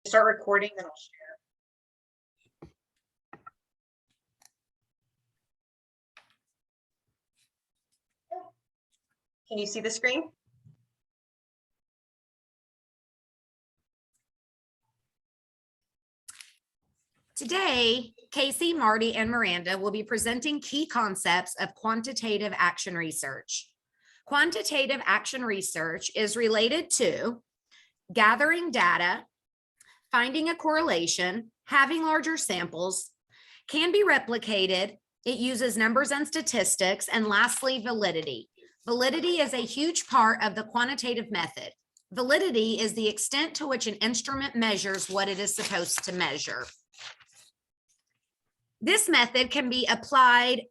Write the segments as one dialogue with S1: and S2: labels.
S1: Start recording, then I'll share. Can you see the screen?
S2: Today, Casey, Marty, and Miranda will be presenting key concepts of quantitative action research. Quantitative action research is related to gathering data, finding a correlation, having larger samples, can be replicated, it uses numbers and statistics, and lastly, validity. Validity is a huge part of the quantitative method. Validity is the extent to which an instrument measures what it is supposed to measure. This method can be applied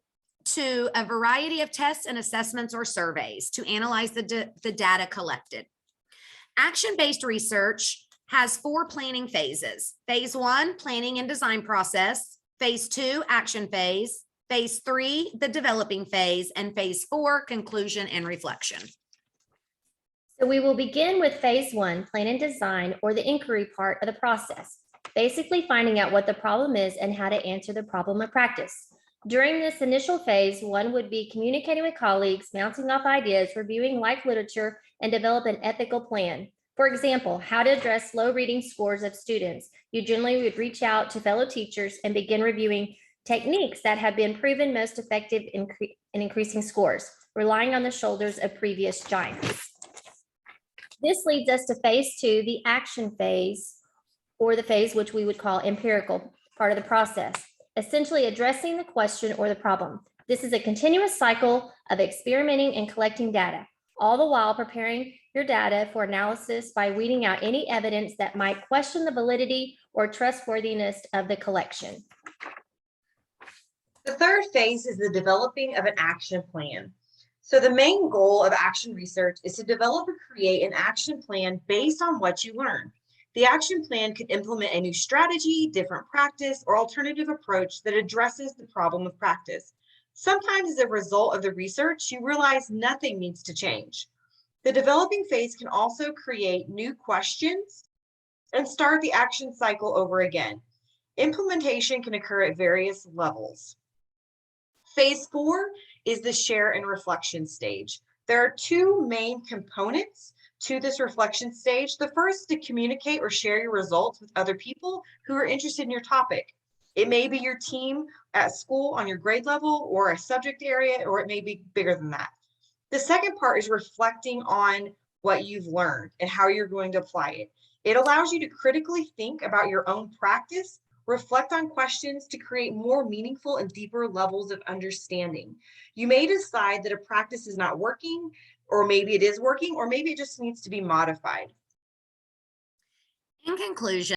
S2: to a variety of tests and assessments or surveys to analyze the data collected. Action-based research has 4 planning phases. Phase 1, planning and design process. Phase 2, action phase. Phase 3, the developing phase. And phase 4, conclusion and reflection.
S3: So we will begin with phase 1, plan and design, or the inquiry part of the process. Basically finding out what the problem is and how to answer the problem in practice. During this initial phase, one would be communicating with colleagues, bouncing off ideas, reviewing life literature, and develop an ethical plan. For example, how to address low reading scores of students. You generally would reach out to fellow teachers and begin reviewing techniques that have been proven most effective in increasing scores, relying on the shoulders of previous giants. This leads us to phase 2, the action phase, or the phase which we would call empirical part of the process, essentially addressing the question or the problem. This is a continuous cycle of experimenting and collecting data, all the while preparing your data for analysis by weeding out any evidence that might question the validity or trustworthiness of the collection.
S1: The third phase is the developing of an action plan. So the main goal of action research is to develop or create an action plan based on what you learn. The action plan could implement a new strategy, different practice, or alternative approach that addresses the problem of practice. Sometimes as a result of the research, you realize nothing needs to change. The developing phase can also create new questions and start the action cycle over again. Implementation can occur at various levels. Phase 4 is the share and reflection stage. There are 2 main components to this reflection stage. The first is to communicate or share your results with other people who are interested in your topic. It may be your team at school on your grade level or a subject area, or it may be bigger than that. The second part is reflecting on what you've learned and how you're going to apply it. It allows you to critically think about your own practice, reflect on questions to create more meaningful and deeper levels of understanding. You may decide that a practice is not working, or maybe it is working, or maybe it just needs to be modified.
S2: In conclusion,